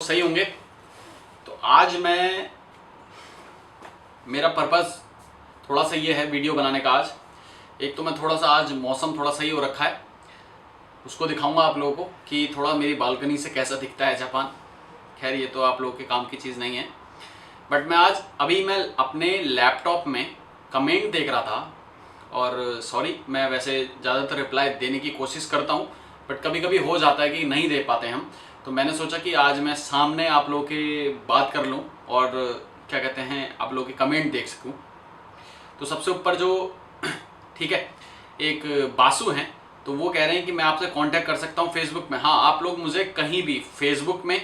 सही होंगे। तो आज मेरा पर्पस थोड़ा सा ये है वीडियो बनाने का। आज एक तो मैं थोड़ा सा, आज मौसम थोड़ा सही हो रखा है, उसको दिखाऊंगा आप लोगों को कि थोड़ा मेरी बालकनी से कैसा दिखता है जापान। खैर ये तो आप लोगों के काम की चीज़ नहीं है, बट मैं आज मैं अपने लैपटॉप में कमेंट देख रहा था। और सॉरी, मैं वैसे ज़्यादातर रिप्लाई देने की कोशिश करता हूँ, बट कभी कभी हो जाता है कि नहीं दे पाते हम। तो मैंने सोचा कि आज मैं सामने आप लोगों के बात कर लूँ और क्या कहते हैं, आप लोगों के कमेंट देख सकूँ। तो सबसे ऊपर जो ठीक है, एक बासु हैं, तो वो कह रहे हैं कि मैं आपसे कांटेक्ट कर सकता हूँ फेसबुक में। हाँ, आप लोग मुझे कहीं भी फेसबुक में,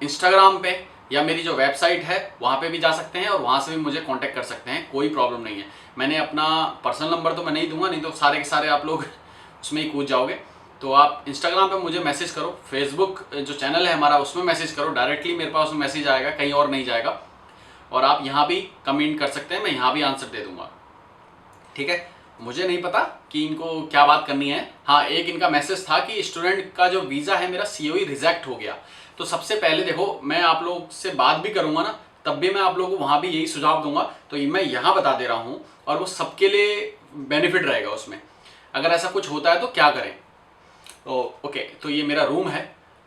इंस्टाग्राम पे या मेरी जो वेबसाइट है वहाँ पे भी जा सकते हैं और वहाँ से भी मुझे कांटेक्ट कर सकते हैं, कोई प्रॉब्लम नहीं है। मैंने अपना पर्सनल नंबर तो मैं नहीं दूंगा, नहीं तो सारे के सारे आप लोग उसमें ही कूद जाओगे। तो आप इंस्टाग्राम पे मुझे मैसेज करो, फेसबुक जो चैनल है हमारा उसमें मैसेज करो, डायरेक्टली मेरे पास मैसेज आएगा, कहीं और नहीं जाएगा। और आप यहाँ भी कमेंट कर सकते हैं, मैं यहाँ भी आंसर दे दूंगा। ठीक है, मुझे नहीं पता कि इनको क्या बात करनी है। हाँ, एक इनका मैसेज था कि स्टूडेंट का जो वीज़ा है मेरा सीओई रिजेक्ट हो गया। तो सबसे पहले देखो, मैं आप लोग से बात भी करूंगा ना, तब भी मैं आप लोगों को वहाँ भी यही सुझाव दूंगा। तो मैं यहाँ बता दे रहा हूँ और वो सबके लिए बेनिफिट रहेगा उसमें, अगर ऐसा कुछ होता है तो क्या करें। तो ओके, तो ये मेरा रूम है।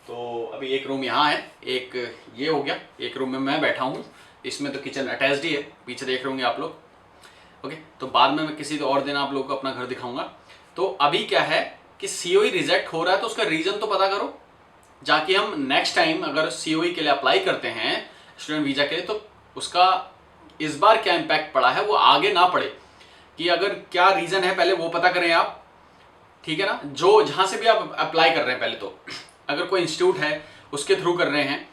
तो अभी एक रूम यहाँ है, एक ये हो गया, एक रूम में मैं बैठा हूँ। इसमें तो किचन अटैच्ड ही है, पीछे देख रहे होंगे आप लोग। ओके, तो बाद में मैं किसी और दिन आप लोगों को अपना घर दिखाऊंगा। तो अभी क्या है कि सीओई रिजेक्ट हो रहा है, तो उसका रीज़न तो पता करो जाके। हम नेक्स्ट टाइम अगर सीओई के लिए अप्लाई करते हैं, स्टूडेंट वीज़ा के लिए, तो उसका इस बार क्या इम्पैक्ट पड़ा है वो आगे ना पड़े, कि अगर क्या रीज़न है पहले वो पता करें आप। ठीक है ना, जो जहाँ से भी आप अप्लाई कर रहे हैं, पहले तो अगर कोई इंस्टीट्यूट है उसके थ्रू कर रहे हैं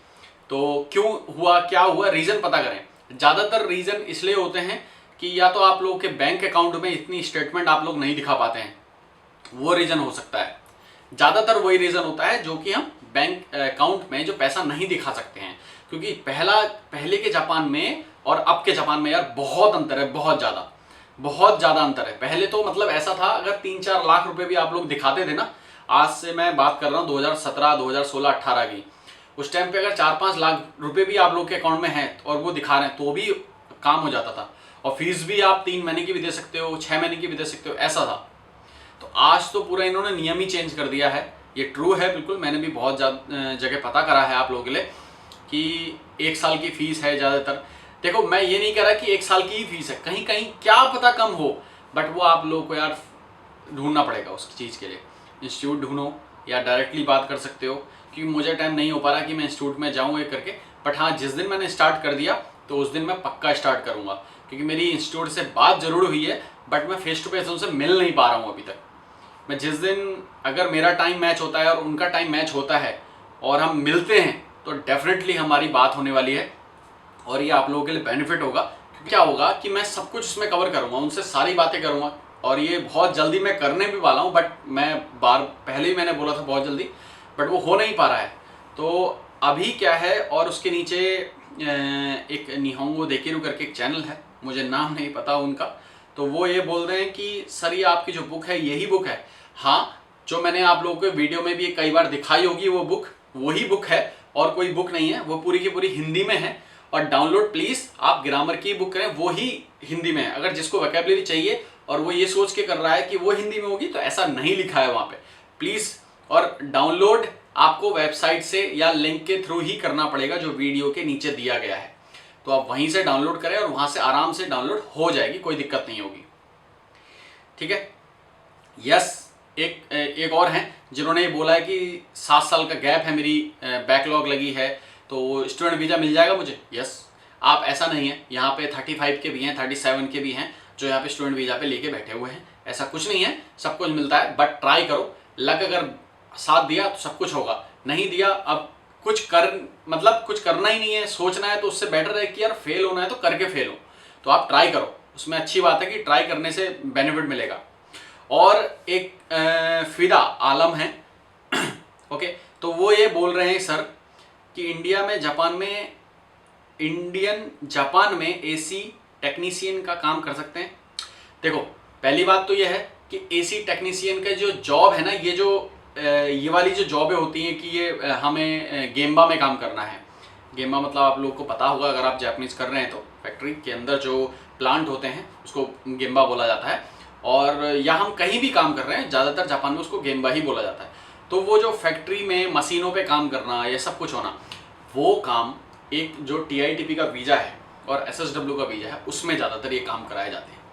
तो क्यों हुआ, क्या हुआ, रीज़न पता करें। ज़्यादातर रीज़न इसलिए होते हैं कि या तो आप लोगों के बैंक अकाउंट में इतनी स्टेटमेंट आप लोग नहीं दिखा पाते हैं, वो रीज़न हो सकता है। ज़्यादातर वही रीज़न होता है जो कि हम बैंक अकाउंट में जो पैसा नहीं दिखा सकते हैं। क्योंकि पहले के जापान में और अब के जापान में यार बहुत अंतर है, बहुत ज़्यादा अंतर है। पहले तो मतलब ऐसा था, अगर 3-4 लाख रुपए भी आप लोग दिखाते थे ना, आज से मैं बात कर रहा हूँ 2017, 2016, 18 की, उस टाइम पे अगर 4-5 लाख रुपए भी आप लोग के अकाउंट में है और वो दिखा रहे हैं तो भी काम हो जाता था। और फीस भी आप 3 महीने की भी दे सकते हो, 6 महीने की भी दे सकते हो, ऐसा था। तो आज तो पूरा इन्होंने नियम ही चेंज कर दिया है। ये ट्रू है बिल्कुल, मैंने भी बहुत जगह पता करा है आप लोगों के लिए कि 1 साल की फीस है ज़्यादातर। देखो, मैं ये नहीं कह रहा कि 1 साल की ही फीस है, कहीं कहीं क्या पता कम हो, बट वो आप लोगों को यार ढूंढना पड़ेगा उस चीज़ के लिए। इंस्टीट्यूट ढूंढो या डायरेक्टली बात कर सकते हो, क्योंकि मुझे टाइम नहीं हो पा रहा कि मैं इंस्टीट्यूट में जाऊँ ये करके। बट हाँ, जिस दिन मैंने स्टार्ट कर दिया तो उस दिन मैं पक्का स्टार्ट करूँगा, क्योंकि मेरी इंस्टीट्यूट से बात ज़रूर हुई है, बट मैं फेस टू फेस उनसे मिल नहीं पा रहा हूँ अभी तक। मैं जिस दिन, अगर मेरा टाइम मैच होता है और उनका टाइम मैच होता है और हम मिलते हैं, तो डेफिनेटली हमारी बात होने वाली है और ये आप लोगों के लिए बेनिफिट होगा। क्योंकि क्या होगा कि मैं सब कुछ उसमें कवर करूँगा, उनसे सारी बातें करूँगा, और ये बहुत जल्दी मैं करने भी वाला हूँ। बट मैं पहले ही मैंने बोला था बहुत जल्दी, बट वो हो नहीं पा रहा है। तो अभी क्या है, और उसके नीचे एक निहोंगो देकिरु करके एक चैनल है, मुझे नाम नहीं पता उनका। तो वो ये बोल रहे हैं कि सर ये आपकी जो बुक है यही बुक है। हाँ, जो मैंने आप लोगों को वीडियो में भी कई बार दिखाई होगी, वो बुक वही बुक है और कोई बुक नहीं है। वो पूरी की पूरी हिंदी में है, और डाउनलोड प्लीज़ आप ग्रामर की बुक करें, वो ही हिंदी में है। अगर जिसको वोकैबुलरी चाहिए और वो ये सोच के कर रहा है कि वो हिंदी में होगी, तो ऐसा नहीं लिखा है वहाँ पे, प्लीज़। और डाउनलोड आपको वेबसाइट से या लिंक के थ्रू ही करना पड़ेगा, जो वीडियो के नीचे दिया गया है। तो आप वहीं से डाउनलोड करें और वहाँ से आराम से डाउनलोड हो जाएगी, कोई दिक्कत नहीं होगी। ठीक है, यस। एक और हैं जिन्होंने ये बोला है कि 7 साल का गैप है, मेरी बैकलॉग लगी है, तो स्टूडेंट वीज़ा मिल जाएगा मुझे। यस, आप, ऐसा नहीं है, यहाँ पे 35 के भी हैं, 37 के भी हैं जो यहाँ पे स्टूडेंट वीज़ा पे लेके बैठे हुए हैं। ऐसा कुछ नहीं है, सब कुछ मिलता है, बट ट्राई करो। लक अगर साथ दिया तो सब कुछ होगा, नहीं दिया अब कुछ करना ही नहीं है, सोचना है, तो उससे बेटर है कि यार फेल होना है तो करके फेल हो। तो आप ट्राई करो, उसमें अच्छी बात है कि ट्राई करने से बेनिफिट मिलेगा। और एक फिदा आलम है ओके, तो वो ये बोल रहे हैं सर कि इंडियन जापान में एसी टेक्नीशियन का काम कर सकते हैं। देखो, पहली बात तो ये है कि एसी टेक्नीशियन का जो जॉब है ना, ये जो ये वाली जो जॉबें होती हैं कि ये हमें गेम्बा में काम करना है। गेम्बा मतलब आप लोगों को पता होगा अगर आप जापानीज़ कर रहे हैं तो, फैक्ट्री के अंदर जो प्लांट होते हैं उसको गेम्बा बोला जाता है। और या हम कहीं भी काम कर रहे हैं, ज़्यादातर जापान में उसको गेम्बा ही बोला जाता है। तो वो जो फैक्ट्री में मशीनों पे काम करना, ये सब कुछ होना, वो काम एक जो TITP का वीज़ा है और SSW का वीज़ा है उसमें ज़्यादातर ये काम कराए जाते हैं।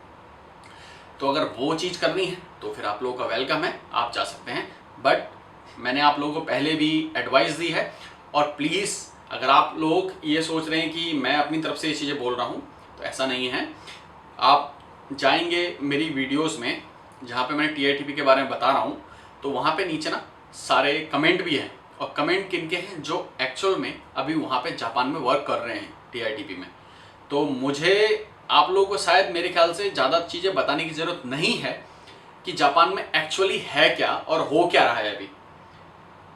तो अगर वो चीज़ करनी है तो फिर आप लोगों का वेलकम है, आप जा सकते हैं। बट मैंने आप लोगों को पहले भी एडवाइस दी है, और प्लीज़ अगर आप लोग ये सोच रहे हैं कि मैं अपनी तरफ से ये चीज़ें बोल रहा हूँ, तो ऐसा नहीं है। आप जाएंगे मेरी वीडियोस में जहाँ पे मैंने TITP के बारे में बता रहा हूँ, तो वहाँ पे नीचे ना सारे कमेंट भी हैं, और कमेंट किनके हैं, जो एक्चुअल में अभी वहाँ पे जापान में वर्क कर रहे हैं TITP में। तो मुझे आप लोगों को शायद मेरे ख्याल से ज़्यादा चीज़ें बताने की ज़रूरत नहीं है कि जापान में एक्चुअली है क्या और हो क्या रहा है अभी,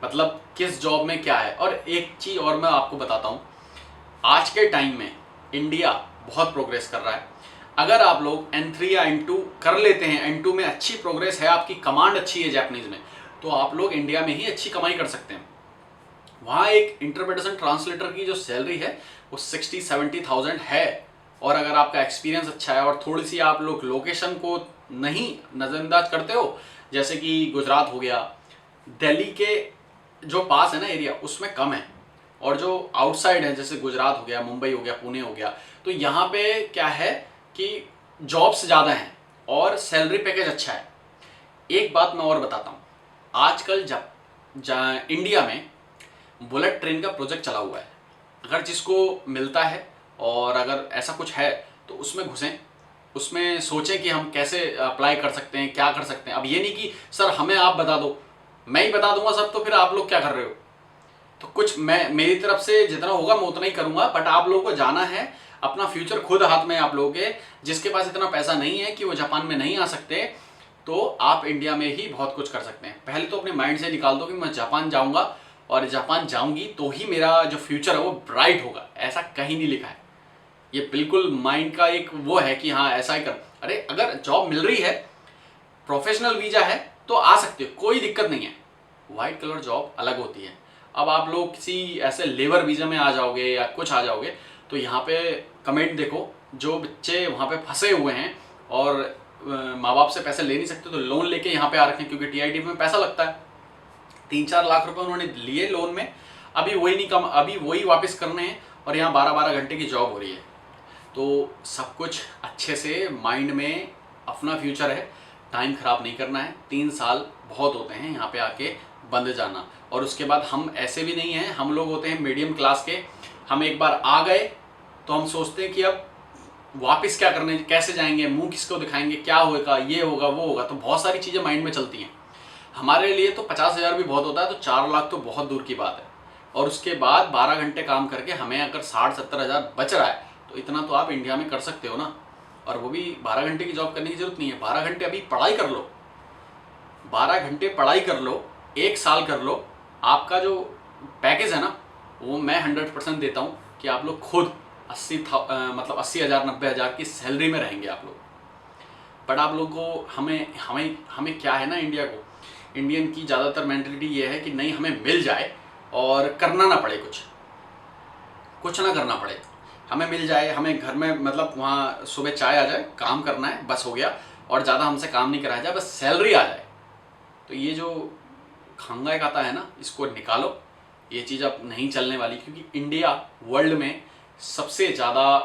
मतलब किस जॉब में क्या है। और एक चीज़ और मैं आपको बताता हूँ, आज के टाइम में इंडिया बहुत प्रोग्रेस कर रहा है। अगर आप लोग N3 या N2 कर लेते हैं, N2 में अच्छी प्रोग्रेस है, आपकी कमांड अच्छी है जापानीज़ में, तो आप लोग इंडिया में ही अच्छी कमाई कर सकते हैं। वहाँ एक इंटरप्रिटेशन ट्रांसलेटर की जो सैलरी है वो 60-70,000 है। और अगर आपका एक्सपीरियंस अच्छा है और थोड़ी सी आप लोग लोकेशन को नहीं नज़रअंदाज करते हो, जैसे कि गुजरात हो गया, दिल्ली के जो पास है ना एरिया, उसमें कम है, और जो आउटसाइड है जैसे गुजरात हो गया, मुंबई हो गया, पुणे हो गया, तो यहाँ पे क्या है कि जॉब्स ज़्यादा हैं और सैलरी पैकेज अच्छा है। एक बात मैं और बताता हूँ, आजकल जब इंडिया में बुलेट ट्रेन का प्रोजेक्ट चला हुआ है, अगर जिसको मिलता है और अगर ऐसा कुछ है तो उसमें घुसें, उसमें सोचें कि हम कैसे अप्लाई कर सकते हैं, क्या कर सकते हैं। अब ये नहीं कि सर हमें आप बता दो, मैं ही बता दूंगा सब, तो फिर आप लोग क्या कर रहे हो। तो कुछ मैं मेरी तरफ से जितना होगा मैं उतना ही करूंगा, बट आप लोगों को जाना है, अपना फ्यूचर खुद हाथ में आप लोगों के। जिसके पास इतना पैसा नहीं है कि वो जापान में नहीं आ सकते, तो आप इंडिया में ही बहुत कुछ कर सकते हैं। पहले तो अपने माइंड से निकाल दो कि मैं जापान जाऊंगा और जापान जाऊंगी तो ही मेरा जो फ्यूचर है वो ब्राइट होगा, ऐसा कहीं नहीं लिखा है। ये बिल्कुल माइंड का एक वो है कि हाँ ऐसा ही कर। अरे अगर जॉब मिल रही है, प्रोफेशनल वीजा है, तो आ सकते हो, कोई दिक्कत नहीं है। वाइट कलर जॉब अलग होती है। अब आप लोग किसी ऐसे लेबर वीजा में आ जाओगे या कुछ आ जाओगे, तो यहाँ पे कमेंट देखो, जो बच्चे वहाँ पे फंसे हुए हैं और माँ बाप से पैसे ले नहीं सकते, तो लोन लेके यहाँ पे आ रखे हैं, क्योंकि TITP में पैसा लगता है। 3-4 लाख रुपए उन्होंने लिए लोन में, अभी वही नहीं अभी वही वापस करने हैं, और यहाँ 12-12 घंटे की जॉब हो रही है। तो सब कुछ अच्छे से माइंड में, अपना फ्यूचर है, टाइम ख़राब नहीं करना है। 3 साल बहुत होते हैं यहाँ पे आके बंद जाना, और उसके बाद हम ऐसे भी नहीं हैं, हम लोग होते हैं मीडियम क्लास के। हम एक बार आ गए तो हम सोचते हैं कि अब वापस क्या करने, कैसे जाएंगे, मुंह किसको दिखाएंगे, क्या होगा, ये होगा वो होगा। तो बहुत सारी चीज़ें माइंड में चलती हैं। हमारे लिए तो 50,000 भी बहुत होता है, तो 4 लाख तो बहुत दूर की बात है। और उसके बाद 12 घंटे काम करके हमें अगर 60-70 हज़ार बच रहा है, तो इतना तो आप इंडिया में कर सकते हो ना। और वो भी 12 घंटे की जॉब करने की जरूरत नहीं है। 12 घंटे अभी पढ़ाई कर लो, 12 घंटे पढ़ाई कर लो, 1 साल कर लो, आपका जो पैकेज है ना, वो मैं 100% देता हूँ कि आप लोग खुद 80,000 90,000 की सैलरी में रहेंगे आप लोग। बट आप लोग को हमें हमें हमें क्या है ना, इंडिया को, इंडियन की ज़्यादातर मेंटलिटी ये है कि नहीं हमें मिल जाए और करना ना पड़े, कुछ ना करना पड़े, हमें मिल जाए, हमें घर में मतलब वहाँ सुबह चाय आ जाए, काम करना है बस हो गया, और ज़्यादा हमसे काम नहीं कराया जाए, बस सैलरी आ जाए। तो ये जो खंगाई खाता है ना, इसको निकालो, ये चीज़ अब नहीं चलने वाली, क्योंकि इंडिया वर्ल्ड में सबसे ज़्यादा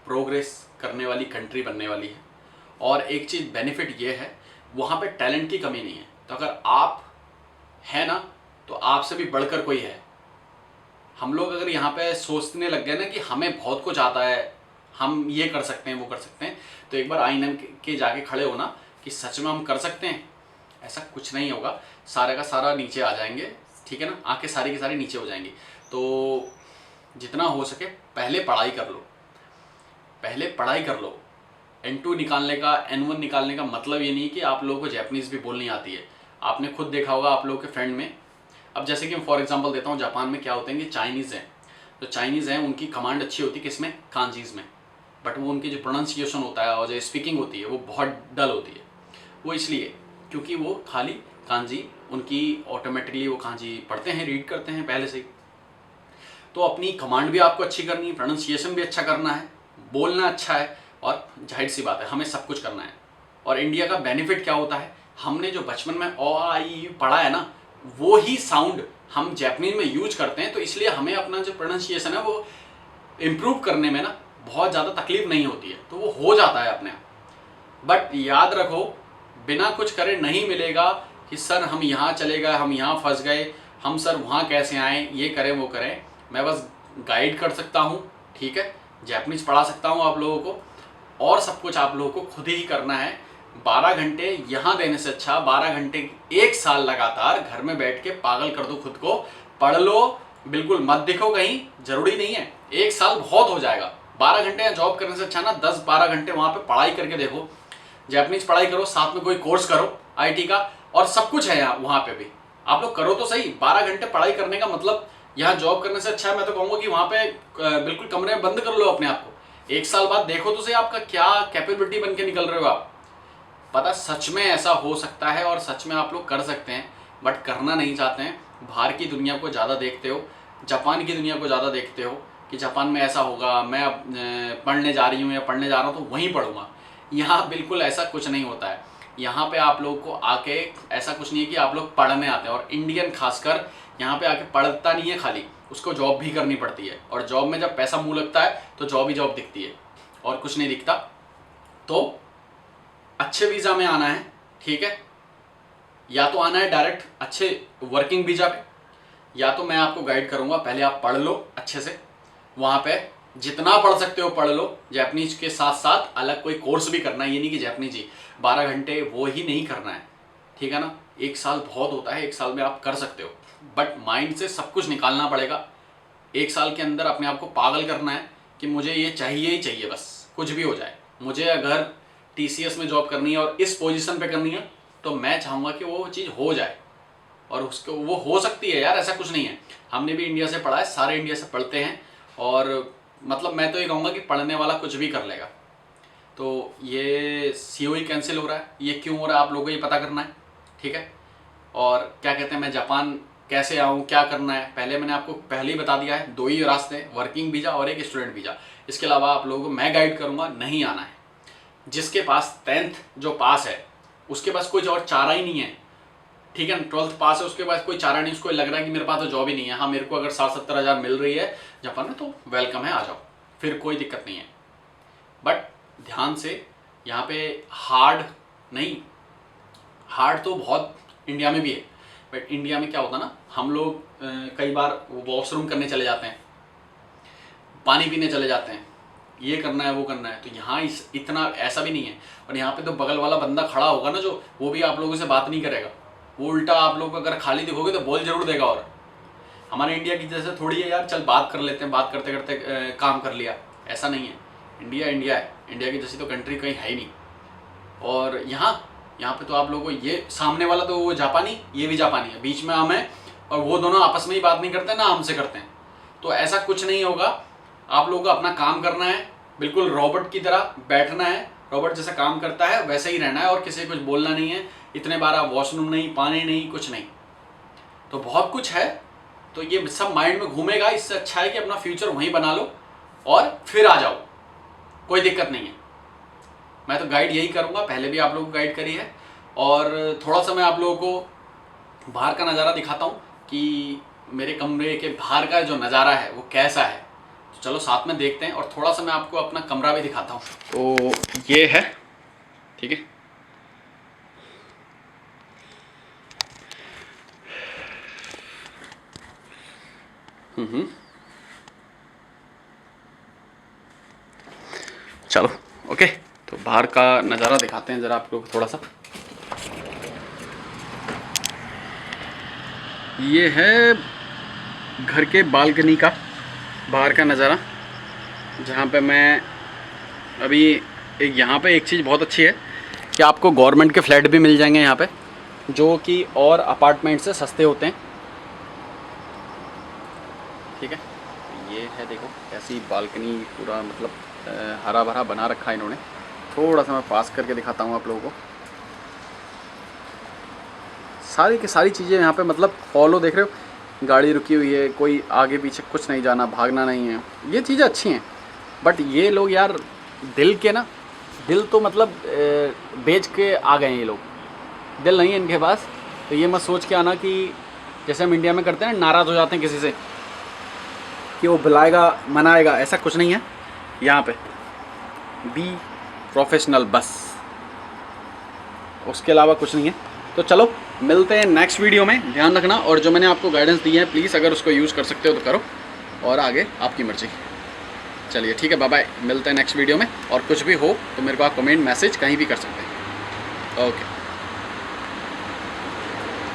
प्रोग्रेस करने वाली कंट्री बनने वाली है। और एक चीज़ बेनिफिट ये है, वहाँ पे टैलेंट की कमी नहीं है। तो अगर आप है ना, तो आपसे भी बढ़कर कोई है। हम लोग अगर यहाँ पे सोचने लग गए ना कि हमें बहुत कुछ आता है, हम ये कर सकते हैं वो कर सकते हैं, तो एक बार आईने के जाके खड़े हो ना कि सच में हम कर सकते हैं, ऐसा कुछ नहीं होगा। सारे का सारा नीचे आ जाएंगे, ठीक है ना, आके सारी की सारी नीचे हो जाएंगी। तो जितना हो सके पहले पढ़ाई कर लो, पहले पढ़ाई कर लो। N2 निकालने का, N1 निकालने का मतलब ये नहीं कि आप लोगों को जैपनीज़ भी बोलनी आती है। आपने खुद देखा होगा आप लोगों के फ्रेंड में, अब जैसे कि मैं फॉर एग्जांपल देता हूँ, जापान में क्या होते हैं कि चाइनीज़ हैं, तो चाइनीज़ हैं उनकी कमांड अच्छी होती है किसमें, कांजीज़ में, बट वो उनकी जो प्रोनाउंसिएशन होता है और जो स्पीकिंग होती है वो बहुत डल होती है। वो इसलिए क्योंकि वो खाली कांजी उनकी ऑटोमेटिकली वो कांजी पढ़ते हैं, रीड करते हैं पहले से ही। तो अपनी कमांड भी आपको अच्छी करनी है, प्रोनाउंसिएशन भी अच्छा करना है, बोलना अच्छा है, और जाहिर सी बात है हमें सब कुछ करना है। और इंडिया का बेनिफिट क्या होता है, हमने जो बचपन में ओ आ ई पढ़ा है ना, वो ही साउंड हम जैपनीज में यूज करते हैं। तो इसलिए हमें अपना जो प्रोनाउंसिएशन है वो इम्प्रूव करने में ना बहुत ज़्यादा तकलीफ नहीं होती है, तो वो हो जाता है अपने आप। बट याद रखो, बिना कुछ करे नहीं मिलेगा कि सर हम यहाँ चले गए, हम यहाँ फंस गए, हम सर वहाँ कैसे आए, ये करें वो करें। मैं बस गाइड कर सकता हूँ, ठीक है, जैपनीज पढ़ा सकता हूँ आप लोगों को, और सब कुछ आप लोगों को खुद ही करना है। 12 घंटे यहाँ देने से अच्छा 12 घंटे 1 साल लगातार घर में बैठ के पागल कर दो खुद को, पढ़ लो, बिल्कुल मत दिखो कहीं, जरूरी नहीं है 1 साल बहुत हो जाएगा। 12 घंटे यहाँ जॉब करने से अच्छा ना 10-12 घंटे वहाँ पे पढ़ाई करके देखो, जैपनीज पढ़ाई करो, साथ में कोई कोर्स करो आईटी का, और सब कुछ है यहाँ वहाँ पे भी, आप लोग करो तो सही। 12 घंटे पढ़ाई करने का मतलब यहाँ जॉब करने से अच्छा है, मैं तो कहूँगा कि वहाँ पे बिल्कुल कमरे में बंद कर लो अपने आप को, 1 साल बाद देखो तो सही आपका क्या कैपेबिलिटी बन के निकल रहे हो आप। पता सच में ऐसा हो सकता है और सच में आप लोग कर सकते हैं, बट करना नहीं चाहते हैं। बाहर की दुनिया को ज़्यादा देखते हो, जापान की दुनिया को ज़्यादा देखते हो कि जापान में ऐसा होगा, मैं अब पढ़ने जा रही हूँ या पढ़ने जा रहा हूँ तो वहीं पढ़ूंगा। यहाँ बिल्कुल ऐसा कुछ नहीं होता है। यहाँ पे आप लोगों को आके ऐसा कुछ नहीं है कि आप लोग पढ़ने आते हैं, और इंडियन खासकर यहाँ पे आके पढ़ता नहीं है खाली, उसको जॉब भी करनी पड़ती है, और जॉब में जब पैसा मुँह लगता है तो जॉब ही जॉब दिखती है और कुछ नहीं दिखता। तो अच्छे वीज़ा में आना है, ठीक है, या तो आना है डायरेक्ट अच्छे वर्किंग वीज़ा पे, या तो मैं आपको गाइड करूँगा, पहले आप पढ़ लो अच्छे से, वहाँ पे जितना पढ़ सकते हो पढ़ लो, जैपनीज के साथ साथ अलग कोई कोर्स भी करना है, ये नहीं कि जैपनीज ही 12 घंटे वो ही नहीं करना है, ठीक है ना। 1 साल बहुत होता है, 1 साल में आप कर सकते हो, बट माइंड से सब कुछ निकालना पड़ेगा। 1 साल के अंदर अपने आप को पागल करना है कि मुझे ये चाहिए ही चाहिए, बस कुछ भी हो जाए। मुझे अगर TCS में जॉब करनी है और इस पोजीशन पे करनी है तो मैं चाहूँगा कि वो चीज़ हो जाए, और उसको वो हो सकती है यार, ऐसा कुछ नहीं है। हमने भी इंडिया से पढ़ा है, सारे इंडिया से पढ़ते हैं, और मतलब मैं तो ये कहूँगा कि पढ़ने वाला कुछ भी कर लेगा। तो ये COE कैंसिल हो रहा है, ये क्यों हो रहा है आप लोगों को ये पता करना है, ठीक है। और क्या कहते हैं, मैं जापान कैसे आऊँ, क्या करना है, पहले मैंने आपको पहले ही बता दिया है, 2 ही रास्ते, वर्किंग वीज़ा और एक स्टूडेंट वीज़ा। इसके अलावा आप लोगों को मैं गाइड करूँगा, नहीं आना है। जिसके पास 10th जो पास है उसके पास कोई और चारा ही नहीं है, ठीक है, 12th पास है उसके पास कोई चारा नहीं, उसको लग रहा है कि मेरे पास तो जॉब ही नहीं है। हाँ, मेरे को अगर 60-70 हज़ार मिल रही है जापान में तो वेलकम है, आ जाओ, फिर कोई दिक्कत नहीं है। बट ध्यान से, यहाँ पे हार्ड नहीं, हार्ड तो बहुत इंडिया में भी है, बट इंडिया में क्या होता है ना, हम लोग कई बार वॉशरूम करने चले जाते हैं, पानी पीने चले जाते हैं, ये करना है वो करना है, तो यहाँ इतना ऐसा भी नहीं है। और यहाँ पे तो बगल वाला बंदा खड़ा होगा ना जो, वो भी आप लोगों से बात नहीं करेगा, वो उल्टा आप लोग अगर खाली दिखोगे तो बोल जरूर देगा। और हमारे इंडिया की जैसे थोड़ी है यार, चल बात कर लेते हैं, बात करते करते काम कर लिया, ऐसा नहीं है। इंडिया इंडिया है, इंडिया की जैसी तो कंट्री कहीं है ही नहीं। और यहाँ पे तो आप लोगों को ये सामने वाला तो वो जापानी, ये भी जापानी है, बीच में हम हैं, और वो दोनों आपस में ही बात नहीं करते ना हमसे करते हैं, तो ऐसा कुछ नहीं होगा। आप लोगों को अपना काम करना है, बिल्कुल रोबोट की तरह बैठना है, रोबोट जैसा काम करता है वैसे ही रहना है, और किसी को कुछ बोलना नहीं है। इतने बार आप वॉशरूम नहीं, पानी नहीं, कुछ नहीं, तो बहुत कुछ है। तो ये सब माइंड में घूमेगा, इससे अच्छा है कि अपना फ्यूचर वहीं बना लो और फिर आ जाओ, कोई दिक्कत नहीं है। मैं तो गाइड यही करूँगा, पहले भी आप लोगों को गाइड करी है। और थोड़ा सा मैं आप लोगों को बाहर का नज़ारा दिखाता हूँ कि मेरे कमरे के बाहर का जो नज़ारा है वो कैसा है, तो चलो साथ में देखते हैं। और थोड़ा सा मैं आपको अपना कमरा भी दिखाता हूँ। तो ये है, ठीक है, चलो ओके, तो बाहर का नज़ारा दिखाते हैं ज़रा आप लोग थोड़ा सा। ये है घर के बालकनी का बाहर का नज़ारा, जहाँ पे मैं अभी यहाँ पे एक चीज़ बहुत अच्छी है कि आपको गवर्नमेंट के फ्लैट भी मिल जाएंगे यहाँ पे, जो कि और अपार्टमेंट से सस्ते होते हैं, ठीक है। ये है, देखो ऐसी बालकनी, पूरा मतलब हरा भरा बना रखा है इन्होंने। थोड़ा सा मैं पास करके दिखाता हूँ आप लोगों को, सारी की सारी चीज़ें यहाँ पे मतलब फॉलो, देख रहे हो गाड़ी रुकी हुई है, कोई आगे पीछे कुछ नहीं जाना, भागना नहीं है, ये चीज़ें अच्छी हैं। बट ये लोग यार दिल के ना, दिल तो मतलब बेच के आ गए हैं ये लोग, दिल नहीं है इनके पास। तो ये मत सोच के आना कि जैसे हम इंडिया में करते हैं नाराज़ हो जाते हैं किसी से कि वो बुलाएगा मनाएगा, ऐसा कुछ नहीं है यहाँ पे। बी प्रोफेशनल बस, उसके अलावा कुछ नहीं है। तो चलो मिलते हैं नेक्स्ट वीडियो में, ध्यान रखना। और जो मैंने आपको गाइडेंस दी है प्लीज़ अगर उसको यूज़ कर सकते हो तो करो, और आगे आपकी मर्ज़ी। चलिए ठीक है, बाय बाय, मिलते हैं नेक्स्ट वीडियो में। और कुछ भी हो तो मेरे को आप कमेंट मैसेज कहीं भी कर सकते हैं। ओके।